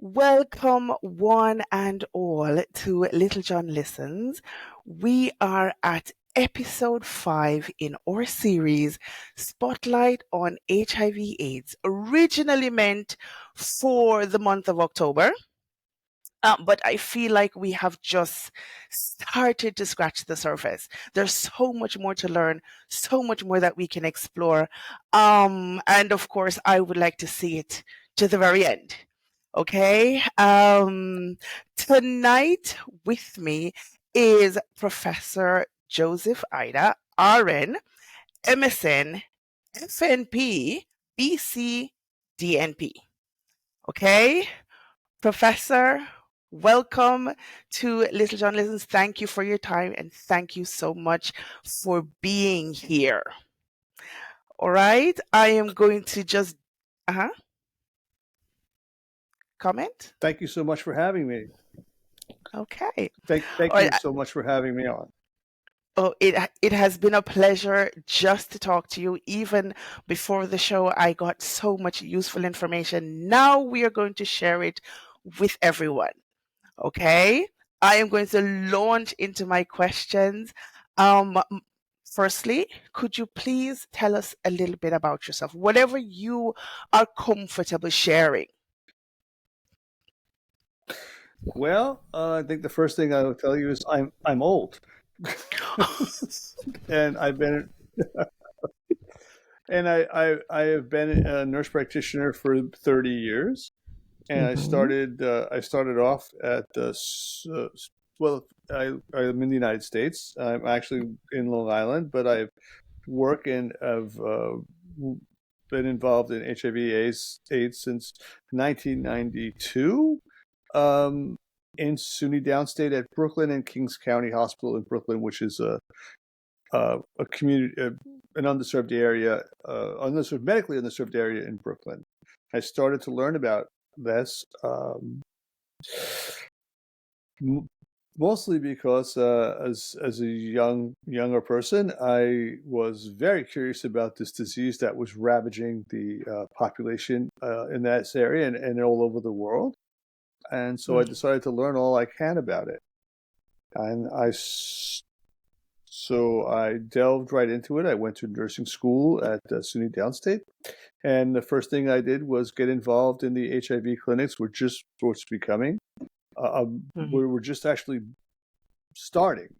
Welcome, one and all, to Littlejohn Listens. We are at episode 5 in our series Spotlight on HIV/AIDS, originally meant for the month of October. But I feel like we have just started to scratch the surface. There's so much more to learn, so much more that we can explore. And of course, I would like to see it to the very end. Okay. Tonight with me is Professor Joseph Ida, RN, MSN, FNP, BC, DNP. Okay. Professor, welcome to Littlejohn Listens. Thank you for your time and thank you so much for being here. All right. I am going to just comment. Thank you so much for having me. Okay. Thank All you right. so much for having me on. Oh, it has been a pleasure just to talk to you. Even before the show, I got so much useful information. Now we are going to share it with everyone. Okay, I am going to launch into my questions. Firstly, could you please tell us a little bit about yourself, whatever you are comfortable sharing? Well, I think the first thing I will tell you is I'm old, and I've been and I have been a nurse practitioner for 30 years, and I started off at well, I'm in the United States. I'm actually in Long Island, but I've worked and have been involved in HIV/AIDS since 1992. In SUNY Downstate at Brooklyn and Kings County Hospital in Brooklyn, which is a community, an underserved area, medically underserved area in Brooklyn. I started to learn about this mostly because as a younger person, I was very curious about this disease that was ravaging the population in that area and all over the world. And so I decided to learn all I can about it. And so I delved right into it. I went to nursing school at SUNY Downstate. And the first thing I did was get involved in the HIV clinics. We're just supposed to be coming. We were just actually starting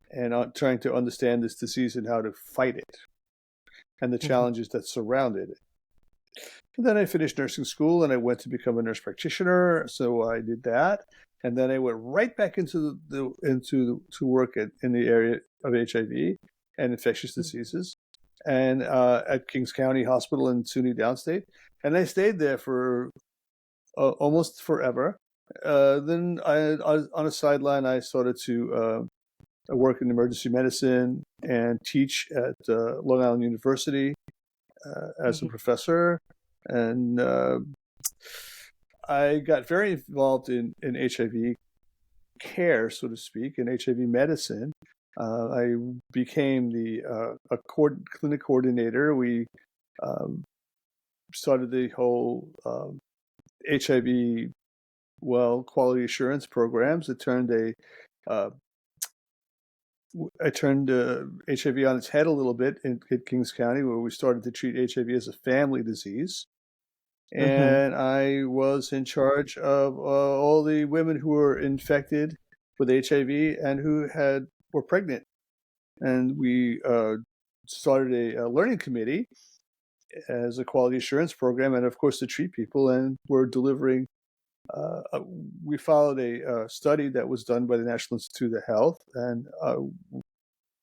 and trying to understand this disease and how to fight it and the challenges that surrounded it. And then I finished nursing school and I went to become a nurse practitioner. So I did that. And then I went right back into work in the area of HIV and infectious diseases and at Kings County Hospital in SUNY Downstate. And I stayed there for almost forever. Then on a sideline, I started to work in emergency medicine and teach at Long Island University as a professor. And I got very involved in HIV care, so to speak, in HIV medicine. I became a clinic coordinator. We started the whole HIV quality assurance programs. I turned HIV on its head a little bit in Kings County, where we started to treat HIV as a family disease. And I was in charge of all the women who were infected with HIV and who were pregnant. And we started a learning committee as a quality assurance program, and of course to treat people. And we're delivering. We followed a study that was done by the National Institute of Health, and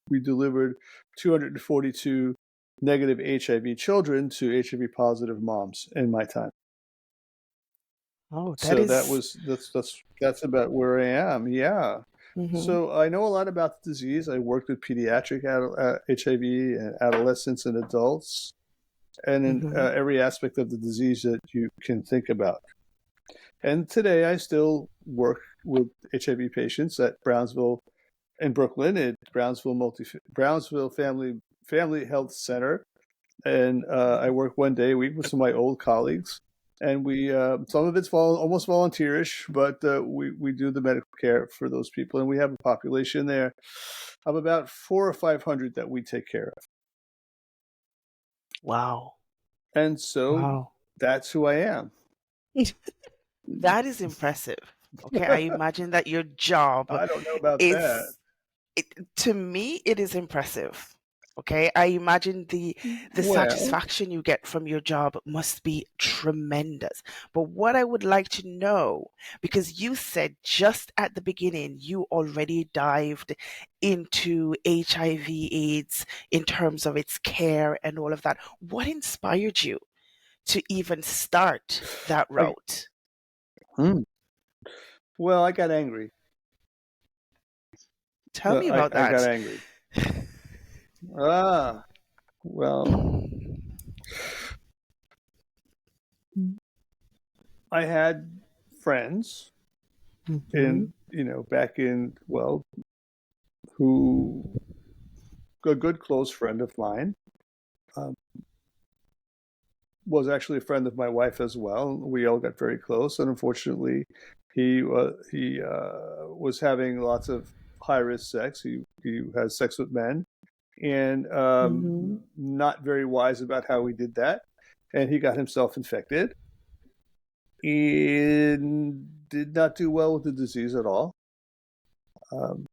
we delivered 242 negative HIV children to HIV positive moms in my time. Oh, that's about where I am. Yeah. So I know a lot about the disease. I worked with pediatric HIV and adolescents and adults, and in every aspect of the disease that you can think about. And today I still work with HIV patients at Brownsville in Brooklyn at Brownsville Family Health Center. And I work one day a week with some of my old colleagues and we some of it's almost volunteerish, but we do the medical care for those people, and we have a population there of about 400 or 500 that we take care of. Wow. And so Wow. that's who I am. That is impressive. Okay, I imagine that your job I don't know about that. is, to me, it is impressive. Okay, I imagine the Well, satisfaction you get from your job must be tremendous. But what I would like to know, because you said just at the beginning you already dived into HIV/AIDS in terms of its care and all of that. What inspired you to even start that I, route? hmm. Well, I got angry. Tell me about I got that. angry. Ah, well, I had friends Hmm. in, back in, well, who, a good close friend of mine, um, was actually a friend of my wife as well. We all got very close, and unfortunately, he was having lots of high risk sex. He has sex with men, and Hmm. not very wise about how he did that, and he got himself infected and did not do well with the disease at all. Um,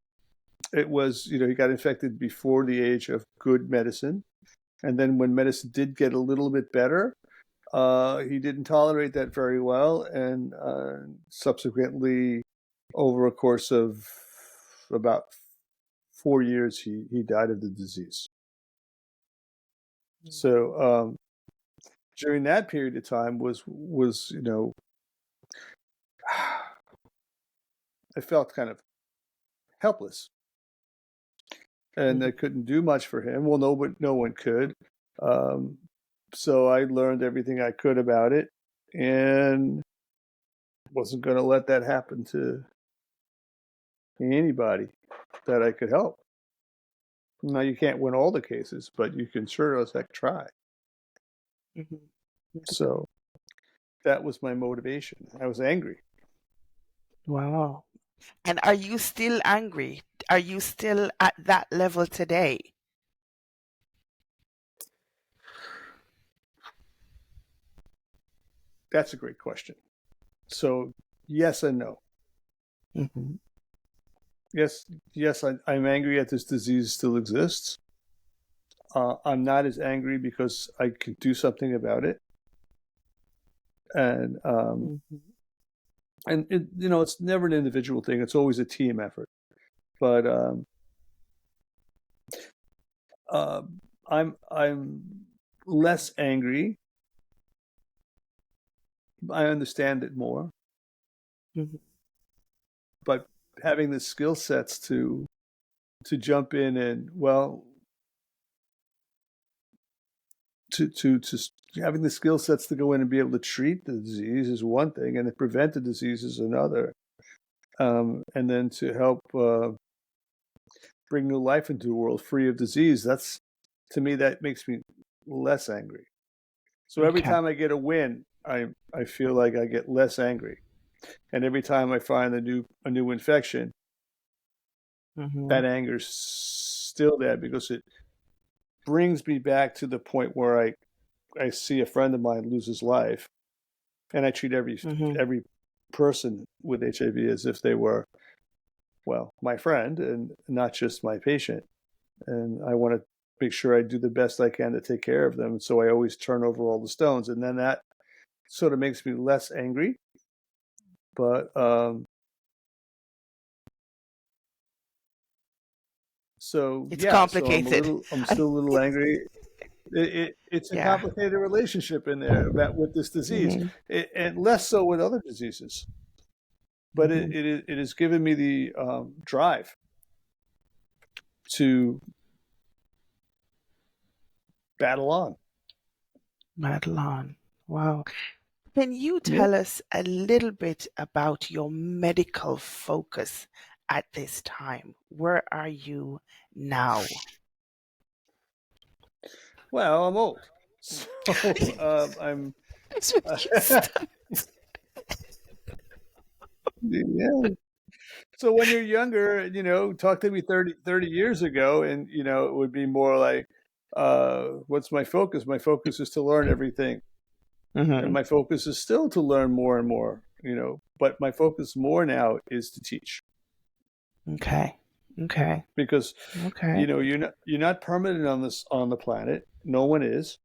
it was, he got infected before the age of good medicine, and then when medicine did get a little bit better, he didn't tolerate that very well, and subsequently, over a course of about 4 years, he died of the disease. So during that period of time was I felt kind of helpless, and I couldn't do much for him. Well, no one could. Um, so I learned everything I could about it, and wasn't going to let that happen to anybody that I could help. Now you can't win all the cases, but you can sure as heck try. Hmm. So that was my motivation. I was angry. Wow. And are you still angry? Are you still at that level today? That's a great question. So yes and no. Hmm. Yes, I'm angry that this disease still exists. I'm not as angry because I can do something about it, and Hmm. it's never an individual thing. It's always a team effort. But uh, I'm less angry. I understand it more, Hmm. but having the skill sets to jump in and, well, to having the skill sets to go in and be able to treat the disease is one thing, and to prevent the disease is another. And then to help bring new life into the world free of disease, that's, to me, that makes me less angry. So every Okay. time I get a win, I feel like I get less angry, and every time I find a new infection, Hmm. that anger's still there because it brings me back to the point where I see a friend of mine lose his life, and I treat Hmm. every person with HIV as if they were, well, my friend and not just my patient. And I want to make sure I do the best I can to take care of them. And so I always turn over all the stones, and then that sort of makes me less angry. But so It's yeah, so complicated. I'm still a little angry. It's a Yeah. complicated relationship in there about with this disease, Hmm. and less so with other diseases. But Hmm. it has given me the drive to battle on. Madeline. Wow. Can you Yeah. tell us a little bit about your medical focus at this time? Where are you now? Well, I'm old, so I'm. That's when you start. Yeah. So when you're younger, talk to me 30 years ago, and it would be more like, what's my focus? My focus is to learn everything, and Mm-hmm. my focus is still to learn more and more. But my focus more now is to teach, Okay. Okay. because Okay. you're not permanent on the planet. No one is,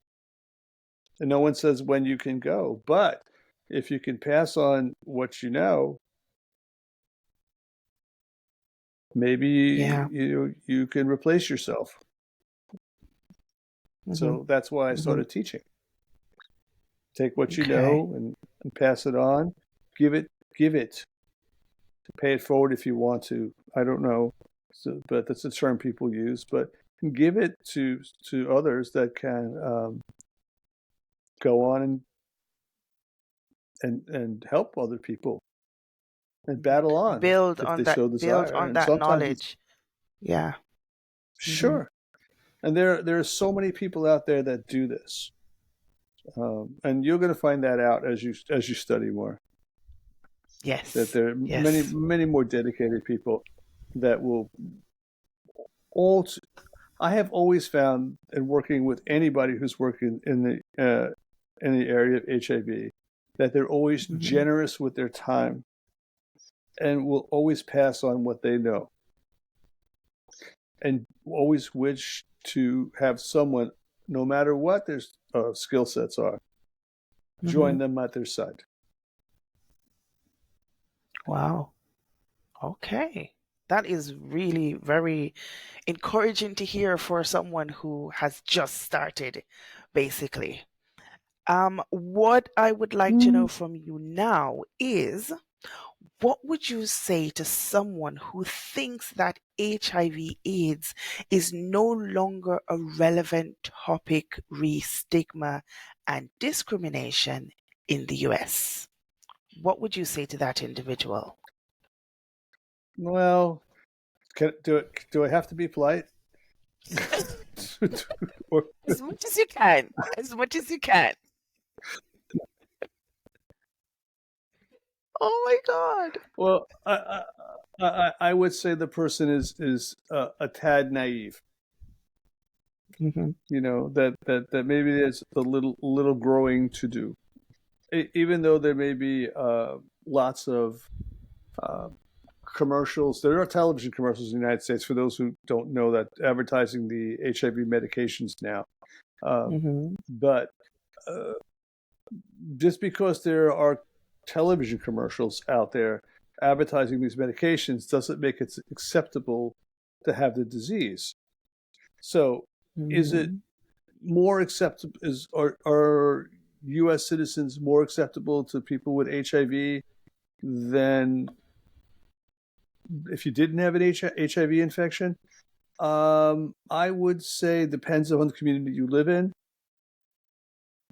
and no one says when you can go. But if you can pass on what you know, maybe Yeah. you can replace yourself. Mm-hmm. So that's why I Mm-hmm. started teaching. Take what you Okay. know and pass it on. Give it. Pay it forward if you want to. I don't know, but that's a term people use. But give it to others that can go on and help other people and battle on if they so Build desire. on And that sometimes it's knowledge. Yeah. Mm-hmm. sure. And there are so many people out there that do this, and you're going to find that out as you study more. That Yes. there are many Yes. many more dedicated people that will all. I have always found in working with anybody who's working in the area of HIV that they're always Mm-hmm. generous with their time and will always pass on what they know and always wish to have someone, no matter what their skill sets are, Mm-hmm. join them at their side. Wow. Okay. That is really very encouraging to hear for someone who has just started, basically. What I would like to know Mm. from you now is, what would you say to someone who thinks that HIV/AIDS is no longer a relevant topic re stigma and discrimination in the US? What would you say to that individual? Well, do I have to be polite? Or, As much as you can. As much as you can. Oh my God. well, I would say the person is a tad naive. Hmm. That maybe there's a little growing to do. Even though there may be lots of uh, commercials. There are television commercials in the United States, for those who don't know, that advertising the HIV medications now. Hmm. But uh, just because there are television commercials out there advertising these medications doesn't make it acceptable to have the disease. So, is it Hmm. more acceptable? Are U.S. citizens more acceptable to people with HIV than if you didn't have an HIV infection? I would say depends on the community you live in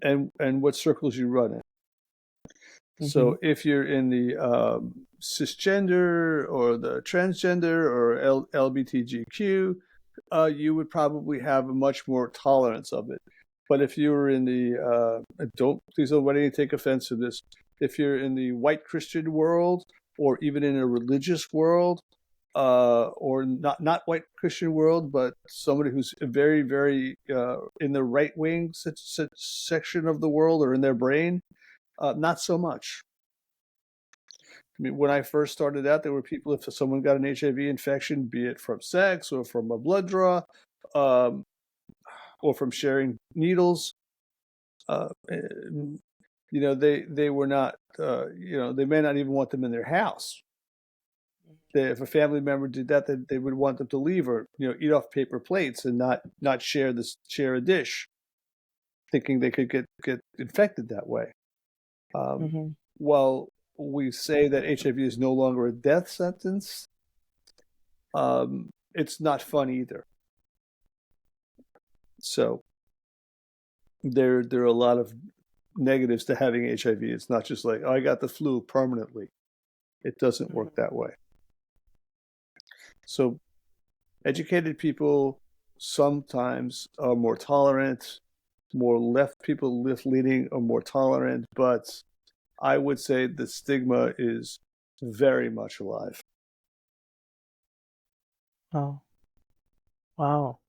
and what circles you run in. Hmm. So if you're in the cisgender or the transgender or LBTGQ, you would probably have a much more tolerance of it. But if you were in the please don't let anyone take offense to this. If you're in the white Christian world or even in a religious world, or not white Christian world, but somebody who's very very in the right wing section of the world or in their brain, not so much. I mean, when I first started out, there were people, if someone got an HIV infection, be it from sex or from a blood draw, um, or from sharing needles, they were not, they may not even want them in their house. If a family member did that, they would want them to leave or eat off paper plates and not share a dish, thinking they could get infected that way. Um, Hmm. while we say that HIV is no longer a death sentence, it's not fun either. So there are a lot of negatives to having HIV. It's not just like, oh, I got the flu permanently. It doesn't work Hmm. that way. So educated people sometimes are more tolerant. more left-leaning or more tolerant, but I would say the stigma is very much alive. Oh, wow.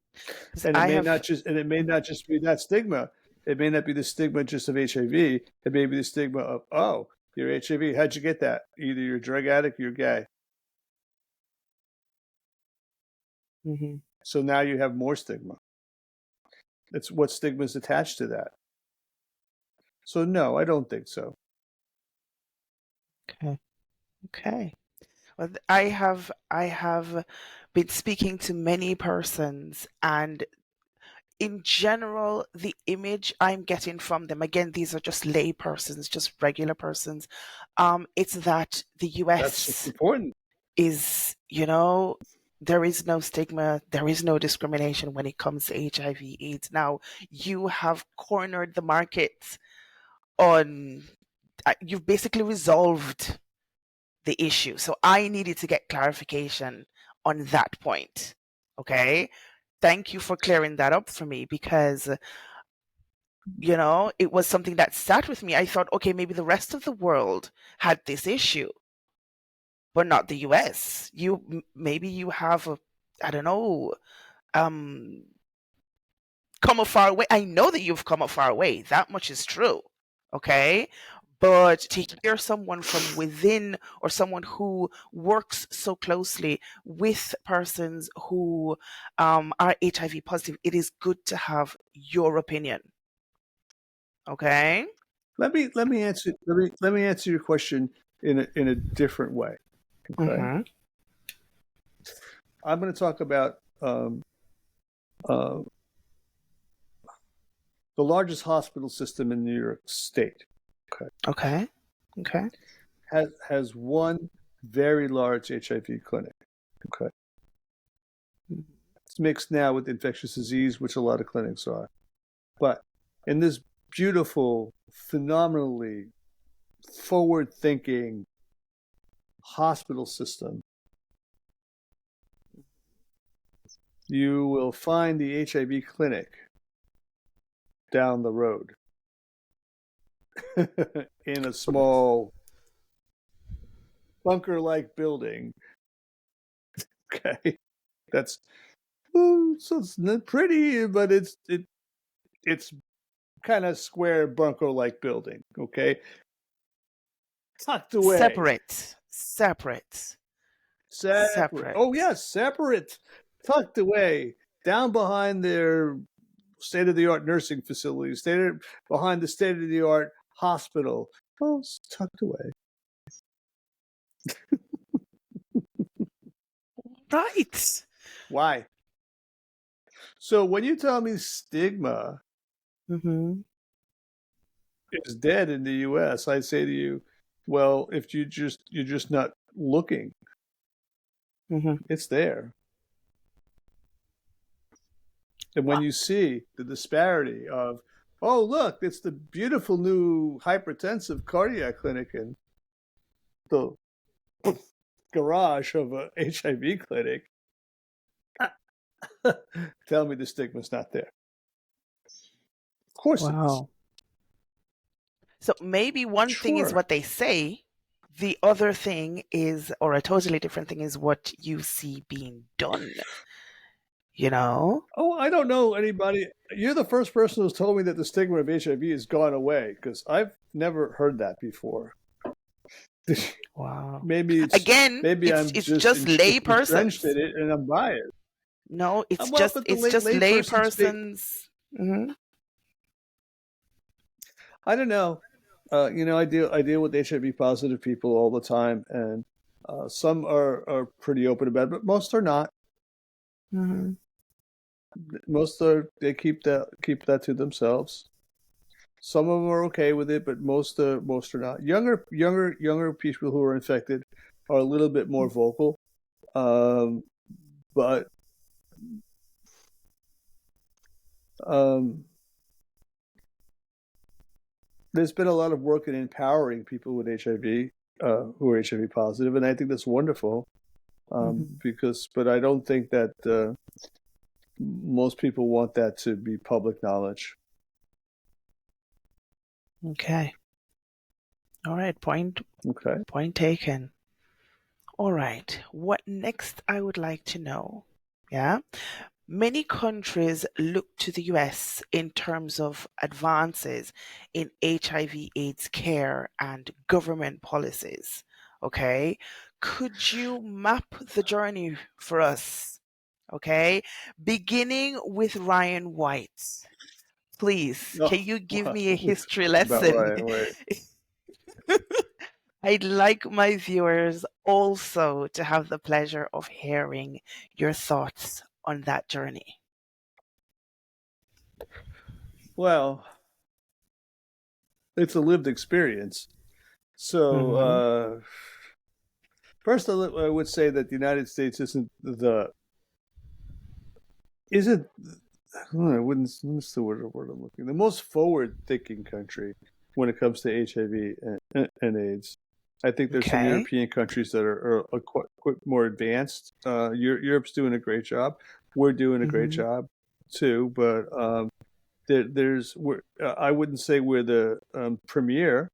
'Cause And I have, it may not just be that stigma. It may not be the stigma just of HIV. It may be the stigma of, oh, you're HIV. How'd you get that? Either you're a drug addict or you're gay. mhm, So now you have more stigma. It's what stigma is attached to that. So no, I don't think so. okay, okay. Well, I have been speaking to many persons, and in general, the image I'm getting from them, again, these are just lay persons, just regular persons, it's that the That's US important. is, there is no stigma, there is no discrimination when it comes to HIV/AIDS. Now, you have cornered the market on, you've basically resolved the issue. So I needed to get clarification on that point. Okay. Thank you for clearing that up for me, because it was something that sat with me. I thought, okay, maybe the rest of the world had this issue, but not the US. Maybe you have I don't know, um, come a far way. I know that you've come a far way. That much is true. Okay. But to hear someone from within, or someone who works so closely with persons who are HIV positive, it is good to have your opinion. Okay. Let me answer your question in a different way. Okay. Mm-hmm. I'm going to talk about uh, the largest hospital system in New York State. Okay. Okay. Okay. Has one very large HIV clinic. Okay. It's mixed now with infectious disease, which a lot of clinics are. But in this beautiful, phenomenally forward-thinking hospital system, you will find the HIV clinic down the road in a small bunker-like building. Okay, that's so it's not pretty, but it's kind of square bunker-like building. Okay, tucked away, Separate. Oh yes, separate, tucked away, down behind their state-of-the-art nursing facilities, behind the state-of-the-art hospital. Oh, it's tucked away. Right. Why? So when you tell me stigma Mm-hmm. is dead in the U.S., I say to you, well, if you're just not looking, Mm-hmm. it's there. And when you see the disparity of, oh, look, it's the beautiful new hypertensive cardiac clinic in the garage of a HIV clinic, tell me the stigma's not there. Of course it is. Wow. So maybe one thing is Sure. what they say, the other thing is, or a totally different thing is what you see being done. Oh, I don't know anybody. You're the first person who's told me that the stigma of HIV has gone away, because I've never heard that before. Wow. maybe Again, I'm it's just just lay entrenched persons. in it and I'm biased. No, Well, but the it's just lay lay person speak. persons. Mm-hmm. I don't know. I deal with HIV positive people all the time, and some are pretty open about it, but most are not. Mm-hmm. They keep that to themselves. Some of them are okay with it, but most are not. Younger people who are infected are a little bit more vocal, but there's been a lot of work in empowering people with HIV who are HIV positive, and I think that's wonderful. But I don't think that most people want that to be public knowledge. Okay. All right. Okay. Point taken. All right. What next I would like to know? Yeah. Many countries look to the US in terms of advances in HIV/AIDS care and government policies. Okay. Could you map the journey for us? Okay. Beginning with Ryan White. Please, Oh, can you give wow. me a We history talked about lesson? Ryan White. I'd like my viewers also to have the pleasure of hearing your thoughts on that journey. Well, it's a lived experience. So, Mm-hmm. first, I would say that the United States isn't I wouldn't. What's the word I'm looking? The most forward-thinking country when it comes to HIV and AIDS. I think there's some Okay. European countries that are quite more advanced. Europe's doing a great job. We're doing a great Mm-hmm. job too, but I wouldn't say we're the premier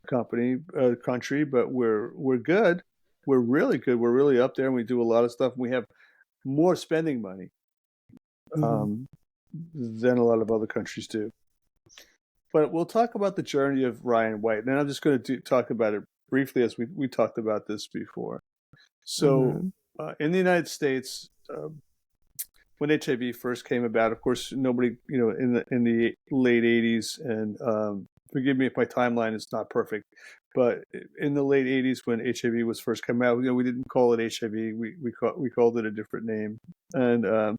country, but we're good. We're really good. We're really up there, and we do a lot of stuff. We have more spending money Mm-hmm. um, than a lot of other countries do. But we'll talk about the journey of Ryan White, and I'm just going to talk about it briefly as we talked about this before. So, Mm-hmm. in the United States, when HIV first came about, of course, nobody, in the late '80s, and forgive me if my timeline is not perfect, but in the late '80s when HIV was first coming out, we didn't call it HIV, we called it a different name, and uh,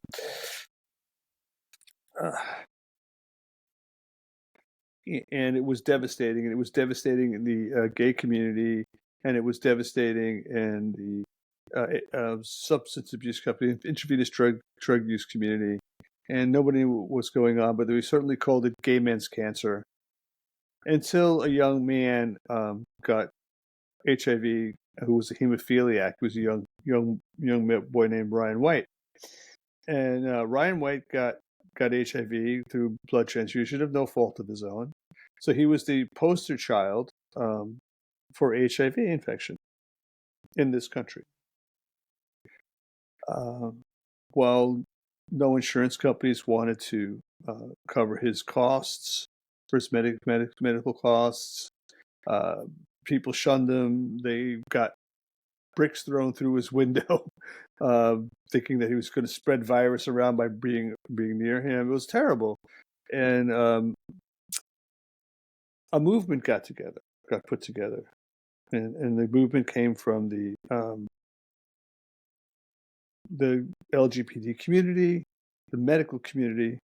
and it was devastating, and it was devastating in the gay community, and it was devastating in the substance abuse company, intravenous drug use community, and nobody knew what was going on, but we certainly called it gay men's cancer until a young man got HIV, who was a hemophiliac, who was a young boy named Ryan White, and Ryan White got HIV through blood transfusion of no fault of his own. So he was the poster child for HIV infection in this country. Um, while no insurance companies wanted to cover his costs, for his medical costs, uh, people shunned him. They got bricks thrown through his window, thinking that he was going to spread virus around by being near him. It was terrible, and a movement got put together, and the movement came from the LGBT community, the medical community,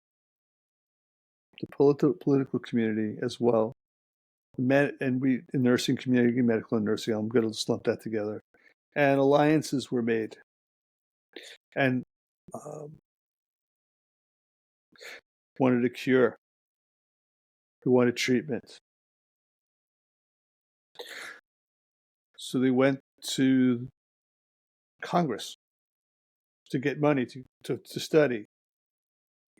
the political community as well, the nursing community, medical and nursing. I'm going to lump that together, and alliances were made, and um, wanted a cure, who wanted treatment. So they went to Congress to get money to study.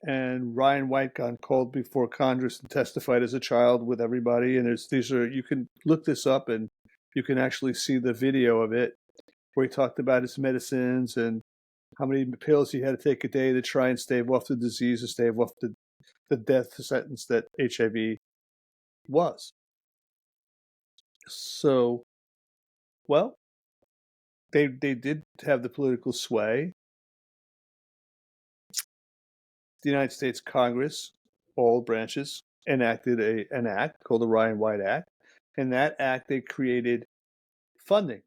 And Ryan White got called before Congress and testified as a child with everybody. And you can look this up and you can actually see the video of it where he talked about his medicines and how many pills he had to take a day to try and stave off the disease and stave off the death sentence that HIV was. So, well, they did have the political sway. The United States Congress, all branches, enacted an act called the Ryan White Act. In that act, they created funding.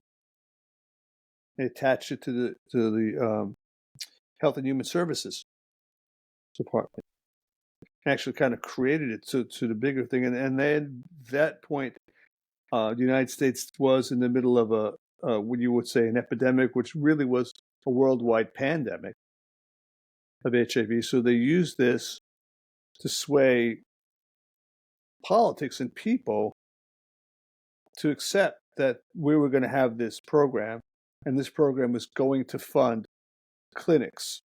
They attached it to the Health and Human Services Department. Actually, kind of created it to the bigger thing. And then that point, the United States was in the middle of what you would say, an epidemic, which really was a worldwide pandemic of HIV. So they used this to sway politics and people to accept that we were going to have this program, and this program was going to fund clinics,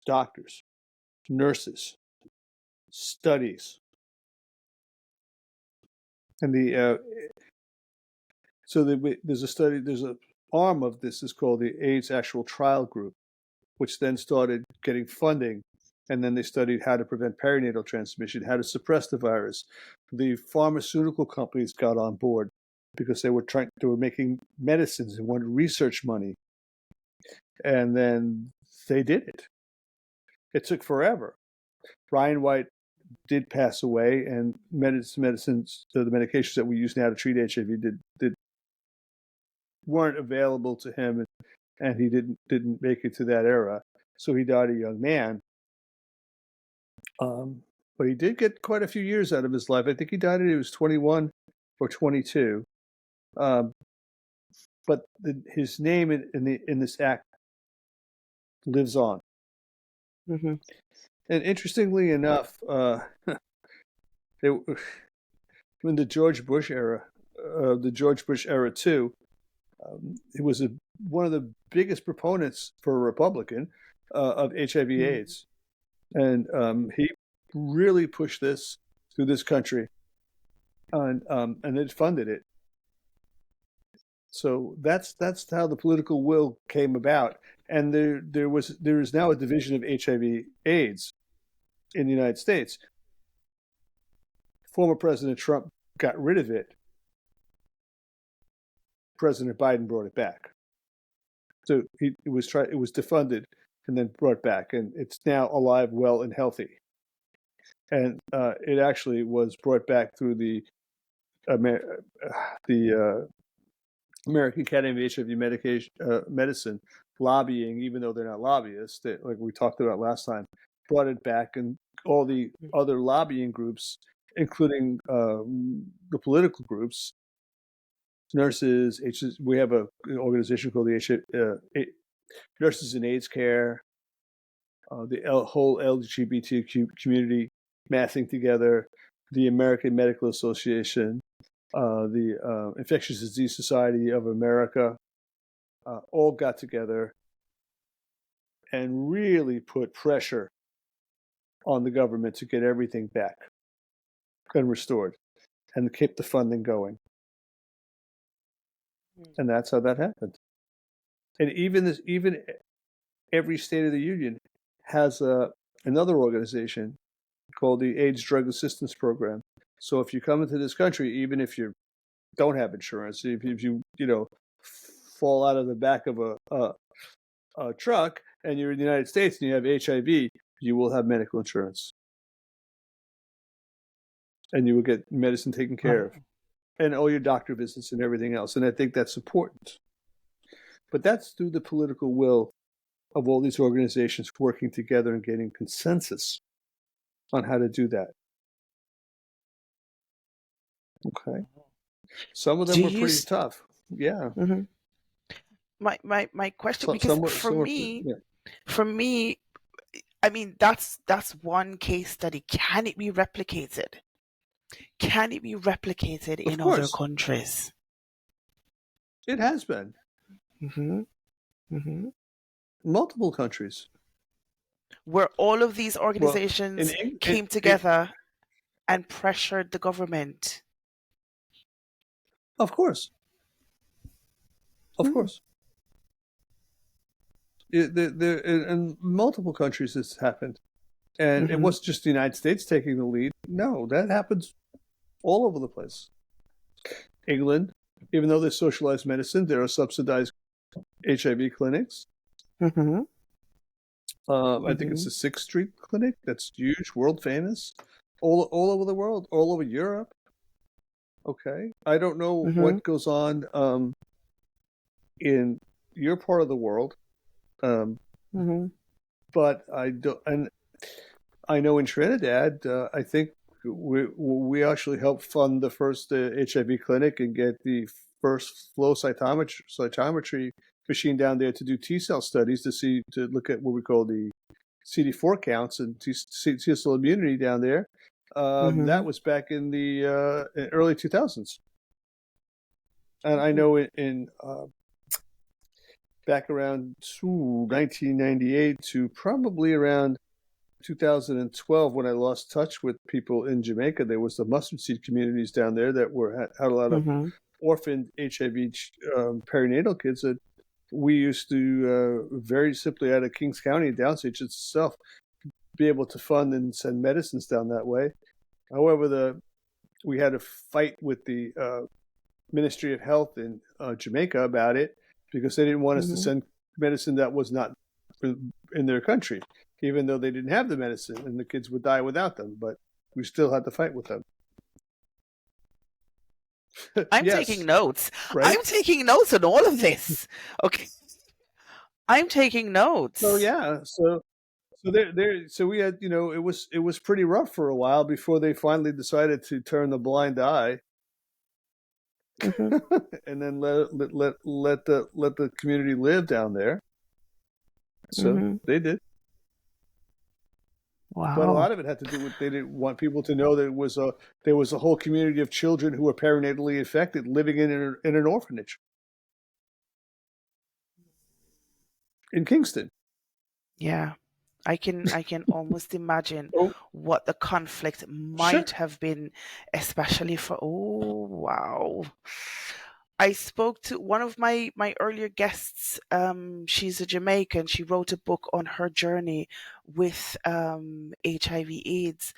doctors, nurses, studies, And there's a study, there's an arm of this is called the AIDS Actual Trial Group, which then started getting funding. And then they studied how to prevent perinatal transmission, how to suppress the virus. The pharmaceutical companies got on board because they were making medicines and wanted research money. And then they did it. It took forever. Ryan White did pass away, and medicines, so the medications that we use now to treat HIV weren't available to him, and he didn't make it to that era. So he died a young man. But he did get quite a few years out of his life. I think he died when he was 21 or 22. But his name in this act lives on. Mm-hmm. And interestingly enough, in the George Bush era too, he was one of the biggest proponents for a Republican of HIV/AIDS, and he really pushed this through this country, and it funded it. So that's how the political will came about, and there is now a division of HIV/AIDS in the United States. Former President Trump got rid of it. President Biden brought it back. So it was defunded and then brought back, and it's now alive, well, and healthy. And it actually was brought back through the American Academy of HIV Medicine lobbying, even though they're not lobbyists, like we talked about last time, brought it back, and all the other lobbying groups, including the political groups, nurses, we have an organization called the Nurses in AIDS Care, the whole LGBTQ community massing together, the American Medical Association, the Infectious Disease Society of America, all got together and really put pressure on the government to get everything back and restored and keep the funding going. And that's how that happened. And even every state of the union has another organization called the AIDS Drug Assistance Program. So if you come into this country, even if you don't have insurance, if you fall out of the back of a truck and you're in the United States and you have HIV, you will have medical insurance, and you will get medicine taken care of, and all your doctor visits and everything else. And I think that's important. But that's through the political will of all these organizations working together and getting consensus on how to do that. Okay. Some of them were pretty tough. Yeah. Mm-hmm. My question, because for me, I mean, that's one case study. Can it be replicated? Can it be replicated in other countries? It has been. Mm-hmm. Mm-hmm. Multiple countries. Where all of these organizations came together and pressured the government. Of course. Of course. In multiple countries this happened. And it wasn't just the United States taking the lead. No, that happens all over the place. England, even though there's socialized medicine, there are subsidized HIV clinics. Mm-hmm. I think it's the 6th Street Clinic. That's huge, world famous, all over the world, all over Europe. Okay, I don't know what goes on in your part of the world, but I don't. And I know in Trinidad, I think we actually helped fund the first HIV clinic and get the first flow cytometry machine down there to do T-cell studies to look at what we call the CD4 counts and T-cell immunity down there. That was back in the early 2000s. And I know in back around 1998 to probably around 2012, when I lost touch with people in Jamaica, there was the mustard seed communities down there that had a lot of Mm-hmm. orphaned HIV perinatal kids that we used to very simply out of Kings County, downstage itself, be able to fund and send medicines down that way. However, we had a fight with the Ministry of Health in Jamaica about it because they didn't want us to Mm-hmm. send medicine that was not in their country, even though they didn't have the medicine and the kids would die without them. But we still had to fight with them. I'm taking Yes, notes. right. I'm taking notes on all of this. Okay. I'm taking So notes. yeah, so we had, it was pretty rough for a while before they finally decided to turn the blind eye Mm-hmm. and then let the community live down there. So Mm-hmm. they did. But a lot Wow. of it had to do with they didn't want people to know that there was a whole community of children who were perinatally infected living in an orphanage in Kingston. Yeah. I can almost imagine Oh, what the conflict might sure. have been, especially for, oh wow. I spoke to one of my earlier guests. She's a Jamaican. She wrote a book on her journey with HIV/AIDS,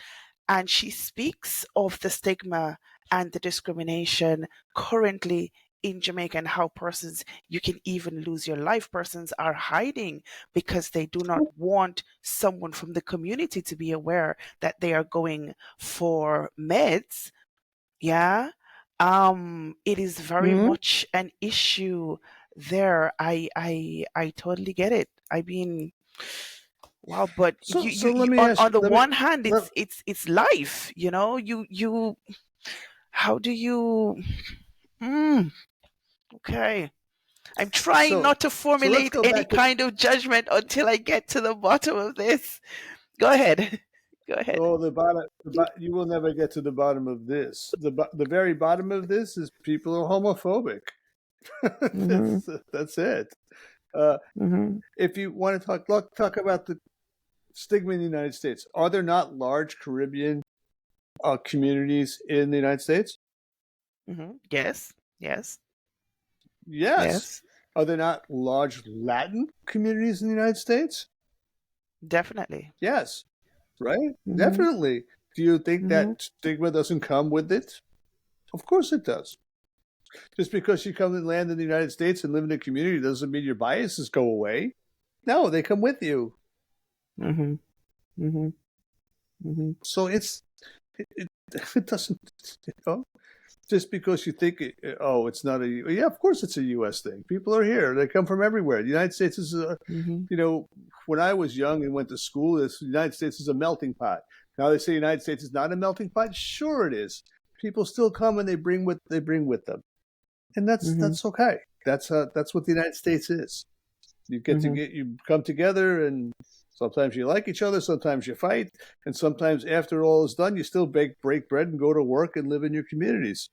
and she speaks of the stigma and the discrimination currently in Jamaica and how persons, you can even lose your life. Persons are hiding because they do not want someone from the community to be aware that they are going for meds. Yeah. It is very Mm-hmm. much an issue there. I totally get it. I mean, wow, but So let you me ask on you. the Let me one hand, let, it's life, you how do you mm, okay. I'm trying so not to so let's formulate go any back to kind of judgment until I get to the bottom of this. Go ahead. Go ahead. the bottom. You will never get to the bottom of this. The very bottom of this is people are homophobic. Mm-hmm. That's it. Uh, Mm-hmm. if you want to talk about the stigma in the United States, are there not large Caribbean communities in the United States? Mm-hmm. Yes. Yes. Yes. Yes. Are there not large Latin communities in the United States? Definitely. Yes. Right? Mm-hmm. Definitely. Do you think Mm-hmm. that stigma doesn't come with it? Of course it does. Just because you come and land in the United States and live in a community doesn't mean your biases go away. No, they come with you. Mm-hmm. Mm-hmm. Mm-hmm. So it, it doesn't, you know, just because you think, oh, it's not yeah, of course it's a U.S. thing. People are here. They come from everywhere. The United States is, Mm-hmm. when I was young and went to school, the United States is a melting pot. Now they say the United States is not a melting pot. Sure it is. People still come and they bring with them. And Mm-hmm. that's okay. That's what the United States is. Mm-hmm. You come together, and sometimes you like each other, sometimes you fight, and sometimes after all is done, you still break bread and go to work and live in your communities.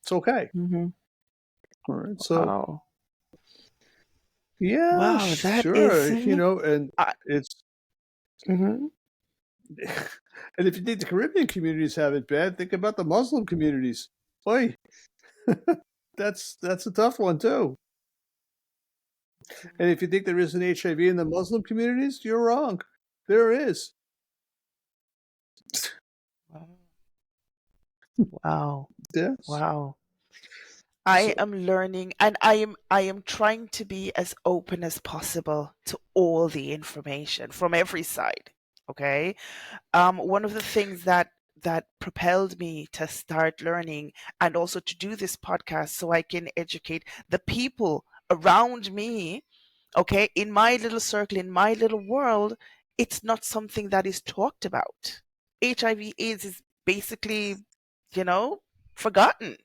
It's okay. Mm-hmm. All right. So Wow. yeah, Wow, that is sure. And I, it's mm-hmm. and if you think the Caribbean communities have it bad, think about the Muslim communities. Boy, that's a tough one too. And if you think there isn't HIV in the Muslim communities, you're wrong. There is. Wow. Yes. Wow. I So am learning, and I am trying to be as open as possible to all the information from every side. Okay. One of the things that propelled me to start learning and also to do this podcast so I can educate the people around me, okay, in my little circle, in my little world, it's not something that is talked about. HIV AIDS is basically, you know, forgotten.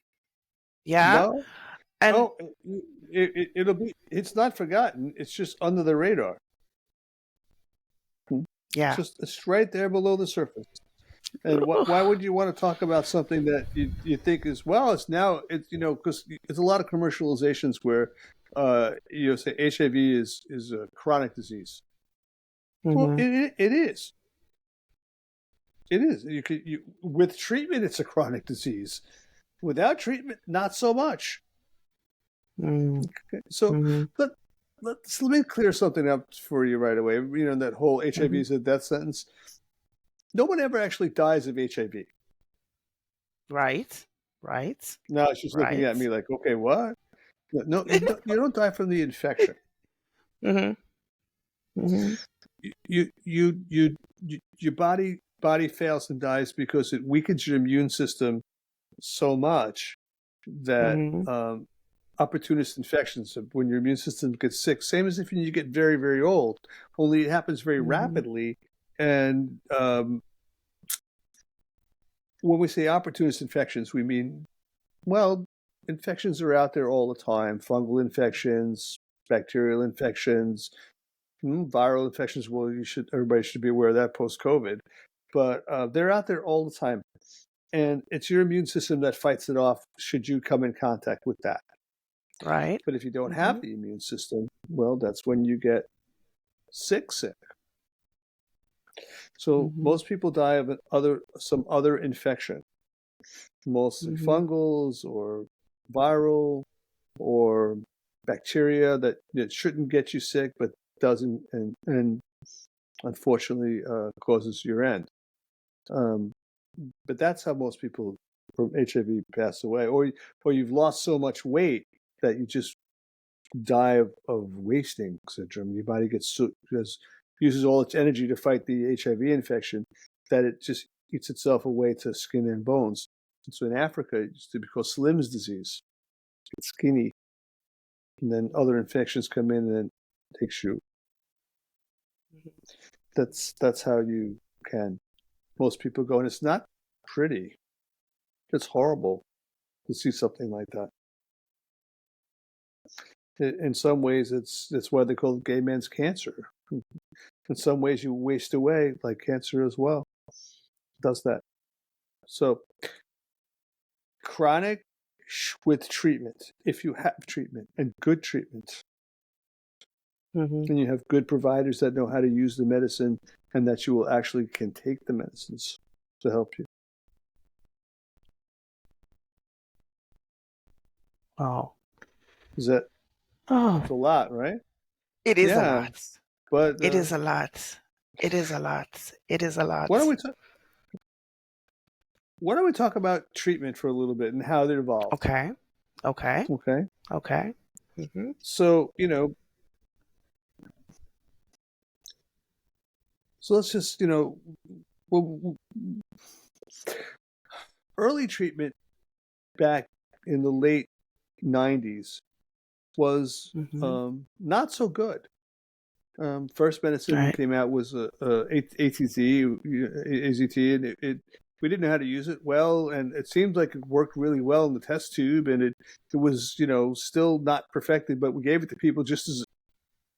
Yeah. no, And oh, it'll be. It's not forgotten. It's just under the radar. yeah. It's right there below the surface. And why would you want to talk about something that you think is well? Because it's a lot of commercializations where say HIV is a chronic disease. Well, Mm-hmm. it is. It is. With treatment, it's a chronic disease. Without treatment, not so much. Okay, so Mm-hmm. let let me clear something up for you right away. That whole HIV Mm-hmm. is a death sentence. No one ever actually dies of HIV. Right. Right. Now she's looking at Right. me like, okay, what? No, you don't die from the infection. Mm-hmm. Mm-hmm. Your body fails and dies because it weakens your immune system so much that Mm-hmm. opportunist infections, when your immune system gets sick, same as if you get very, very old, only it happens very Mm-hmm. rapidly. And when we say opportunist infections, we mean, well, infections are out there all the time: fungal infections, bacterial infections, viral infections. Well, everybody should be aware of that post-COVID, but they're out there all the time, and it's your immune system that fights it off should you come in contact with that. Right. But if you don't Mm-hmm. have the immune system, well, that's when you get sick. So Mm-hmm. most people die of some other infection, mostly Mm-hmm. fungals or viral or bacteria that shouldn't get you sick but doesn't, and unfortunately causes your end. Um, but that's how most people from HIV pass away, or you've lost so much weight that you just die of wasting syndrome. Your body uses all its energy to fight the HIV infection that it just eats itself away to skin and bones. And so in Africa, it used to be called Slim's disease. It's skinny, and then other infections come in and then takes you. That's how you can. Most people go, and it's not pretty. It's horrible to see something like that. In some ways, it's why they call it gay man's cancer. In some ways, you waste away like cancer as well. Does that. So chronic with treatment, if you have treatment and good treatment, Mm-hmm. and you have good providers that know how to use the medicine and that you will actually can take the medicines to help you. Wow. Is that Oh, it's a lot, right? it is a Yeah, lot. but It is a lot. It is a lot. It is a why don't lot. we talk? Why don't we talk about treatment for a little bit and how it evolved? Okay. Okay. Okay, Okay. Mm-hmm. so so let's just well, early treatment back in the late 90s was Mm-hmm. not so good. First medicine Right. came out was ATZ, AZT, and we didn't know how to use it well, and it seemed like it worked really well in the test tube, and it was still not perfected, but we gave it to people just as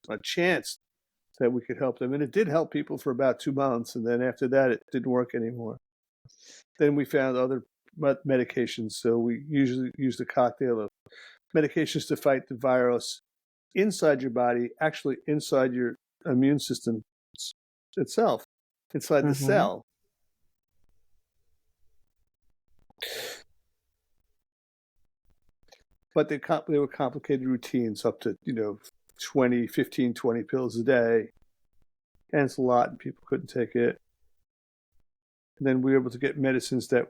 a chance that we could help them, and it did help people for about 2 months, and then after that, it didn't work anymore. Then we found other medications, so we usually used a cocktail of medications to fight the virus inside your body, actually inside your immune system itself, inside the Mm-hmm. cell. But they were complicated routines, up to 20, 15, 20 pills a day, and it's a lot, and people couldn't take it. And then we were able to get medicines that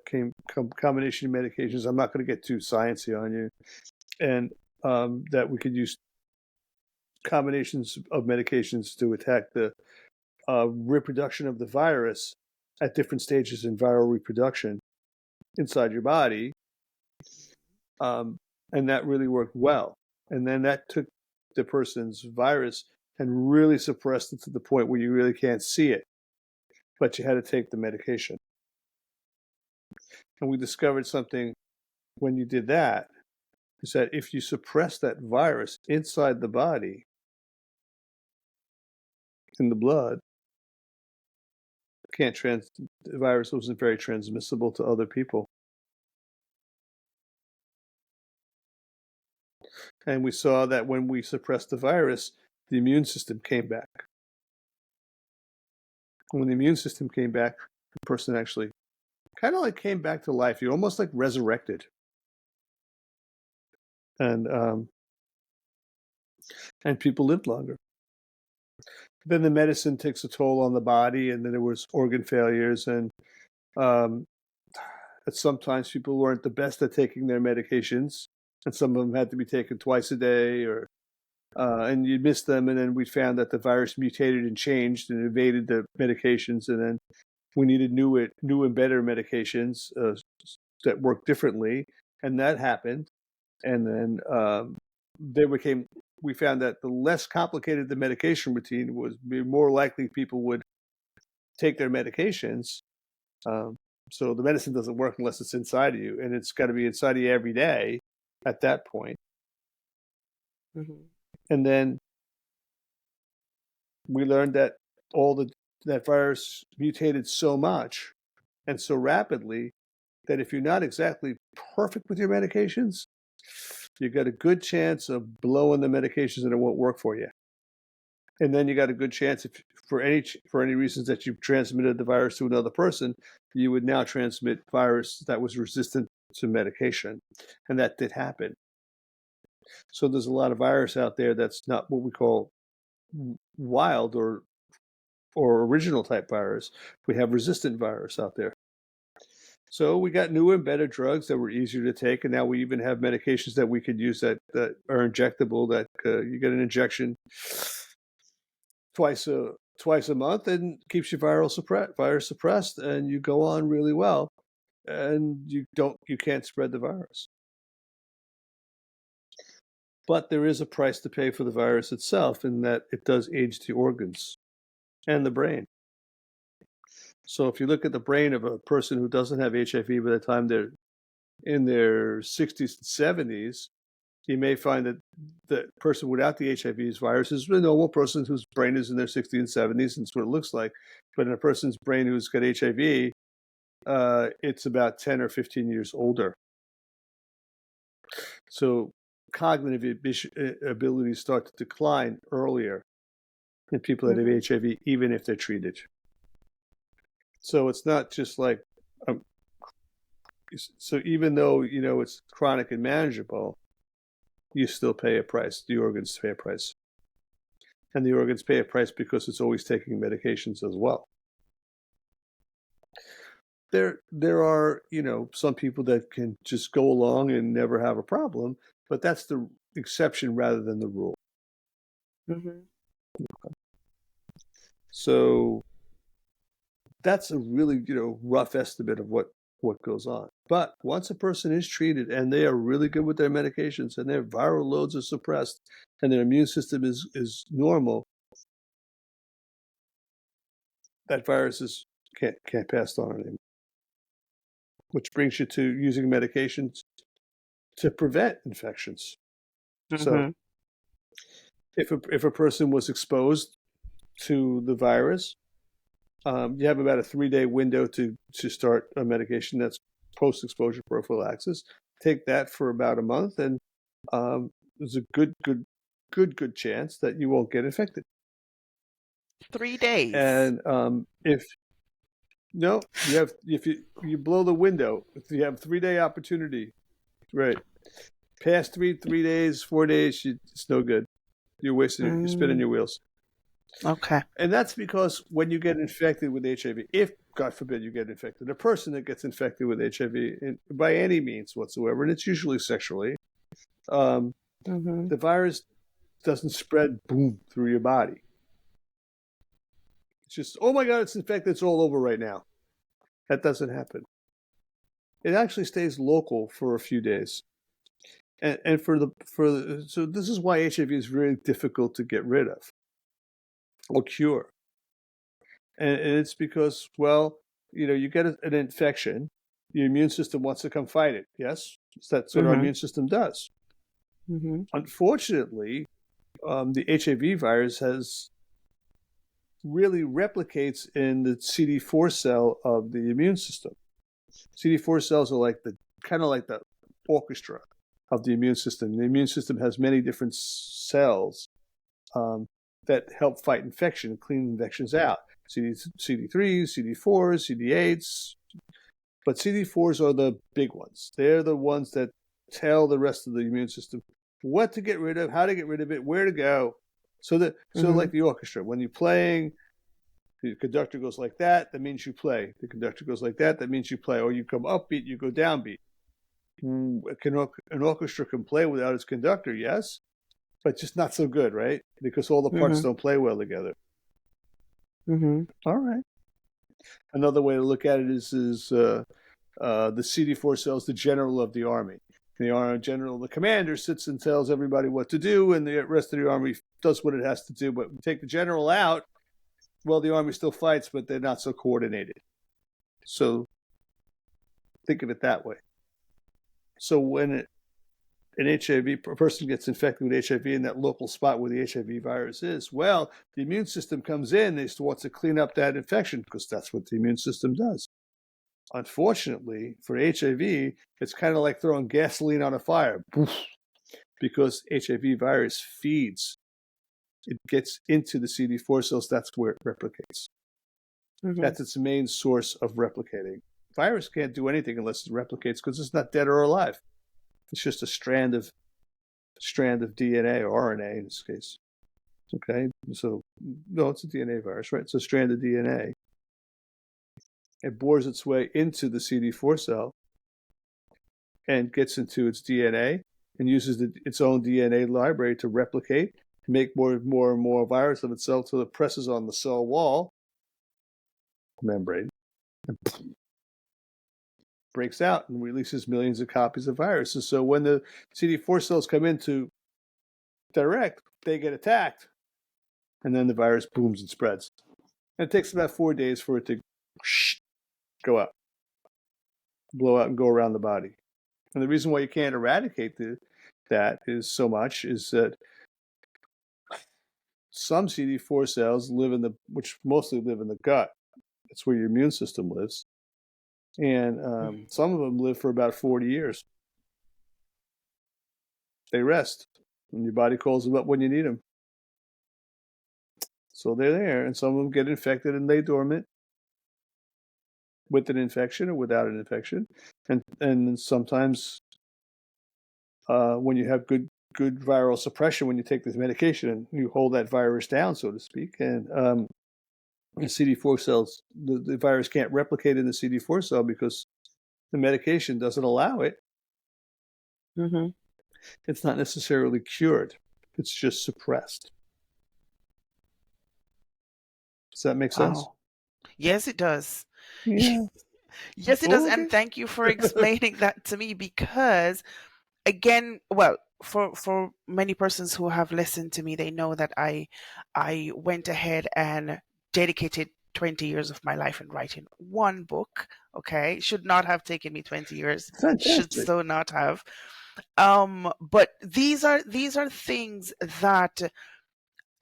combination medications. I'm not going to get too sciencey on you, and that we could use combinations of medications to attack the reproduction of the virus at different stages in viral reproduction inside your body, and that really worked well. And then that took the person's virus and really suppressed it to the point where you really can't see it, but you had to take the medication. And we discovered something when you did that, is that if you suppress that virus inside the body, in the blood, the virus wasn't very transmissible to other people. And we saw that when we suppressed the virus, the immune system came back. When the immune system came back, the person actually kind of like came back to life. You almost like resurrected. And people lived longer. Then the medicine takes a toll on the body, and then there was organ failures, and sometimes people weren't the best at taking their medications, and some of them had to be taken twice a day, and you missed them, and then we found that the virus mutated and changed and evaded the medications, and then we needed new and better medications that worked differently, and that happened, and then we found that the less complicated the medication routine was, the more likely people would take their medications. So the medicine doesn't work unless it's inside of you, and it's got to be inside of you every day at that point. Mm-hmm. And then we learned that that virus mutated so much and so rapidly that if you're not exactly perfect with your medications, you got a good chance of blowing the medications and it won't work for you. And then you got a good chance, if for any reasons that you've transmitted the virus to another person, you would now transmit virus that was resistant to medication. And that did happen. So there's a lot of virus out there that's not what we call wild or original type virus. We have resistant virus out there. So we got newer and better drugs that were easier to take, and now we even have medications that we could use that are injectable, that you get an injection twice a month and keeps your virus suppressed, and you go on really well, and you can't spread the virus. But there is a price to pay for the virus itself, in that it does age the organs and the brain. So if you look at the brain of a person who doesn't have HIV by the time they're in their 60s and 70s, you may find that the person without the HIV virus is a normal person whose brain is in their 60s and 70s, and it's what it looks like. But in a person's brain who's got HIV, it's about 10 or 15 years older. So cognitive abilities start to decline earlier in people that have HIV, even if they're treated. So it's not just like, so even though, it's chronic and manageable, you still pay a price. The organs pay a price. And the organs pay a price because it's always taking medications as well. There are, some people that can just go along and never have a problem, but that's the exception rather than the rule. Mm-hmm. So that's a really, rough estimate of what goes on. But once a person is treated and they are really good with their medications and their viral loads are suppressed and their immune system is normal, that virus can't pass on anymore. Which brings you to using medications to prevent infections. Mm-hmm. So if a person was exposed to the virus, you have about a 3-day window to start a medication that's post-exposure prophylaxis. Take that for about a month, and there's a good chance that you won't get infected. 3 days. And if you blow the window, if you have 3-day opportunity, right? Past 3 days, 4 days, it's no good. You're wasting. You're spinning your wheels. Okay. And that's because when you get infected with HIV, if God forbid you get infected, a person that gets infected with HIV by any means whatsoever, and it's usually sexually, the virus doesn't spread boom through your body. It's just, oh my God, it's infected, it's all over right now. That doesn't happen. It actually stays local for a few days. And so this is why HIV is very difficult to get rid of or cure. And it's because, well, you get an infection, your immune system wants to come fight it. Yes, that's what our immune system does. Unfortunately, the HIV virus really replicates in the CD4 cell of the immune system. CD4 cells are kind of like the orchestra of the immune system. The immune system has many different cells that help fight infection, clean infections out. CD3s, CD4s, CD8s. But CD4s are the big ones. They're the ones that tell the rest of the immune system what to get rid of, how to get rid of it, where to go. So like the orchestra, when you're playing, the conductor goes like that means you play. The conductor goes like that means you play. Or you come upbeat, you go downbeat. An orchestra can play without its conductor, yes, but just not so good, right? Because all the parts don't play well together. All right. Another way to look at it is the CD4 cells, the general of the army. The commander sits and tells everybody what to do, and the rest of the army does what it has to do. But we take the general out, well, the army still fights, but they're not so coordinated. So think of it that way. So when a person gets infected with HIV in that local spot where the HIV virus is, well, the immune system comes in, they wants to clean up that infection because that's what the immune system does. Unfortunately, for HIV, it's kind of like throwing gasoline on a fire because HIV virus feeds. It gets into the CD4 cells. That's where it replicates. That's its main source of replicating. Virus can't do anything unless it replicates because it's not dead or alive. It's just a strand of DNA or RNA in this case. Okay, so no, it's a DNA virus, right? It's a strand of DNA. It bores its way into the CD4 cell and gets into its DNA and uses its own DNA library to replicate, to make more and more virus of itself till it presses on the cell wall membrane and breaks out and releases millions of copies of viruses. So when the CD4 cells come into direct, they get attacked, and then the virus booms and spreads. And it takes about 4 days for it to go out, blow out, and go around the body. And the reason why you can't eradicate that is that some CD4 cells which mostly live in the gut. That's where your immune system lives. And some of them live for about 40 years. They rest, and your body calls them up when you need them. So they're there, and some of them get infected and lay dormant with an infection or without an infection. And sometimes when you have good viral suppression, when you take this medication and you hold that virus down, so to speak, and the CD4 cells, the virus can't replicate in the CD4 cell because the medication doesn't allow it. It's not necessarily cured. It's just suppressed. Does that make sense? Wow. Yes, it does. Yeah. Yes, it does. And thank you for explaining that to me because, again, well, for many persons who have listened to me, they know that I went ahead and dedicated 20 years of my life in writing one book. Okay, should not have taken me 20 years. Fantastic. Should so not have. But these are things that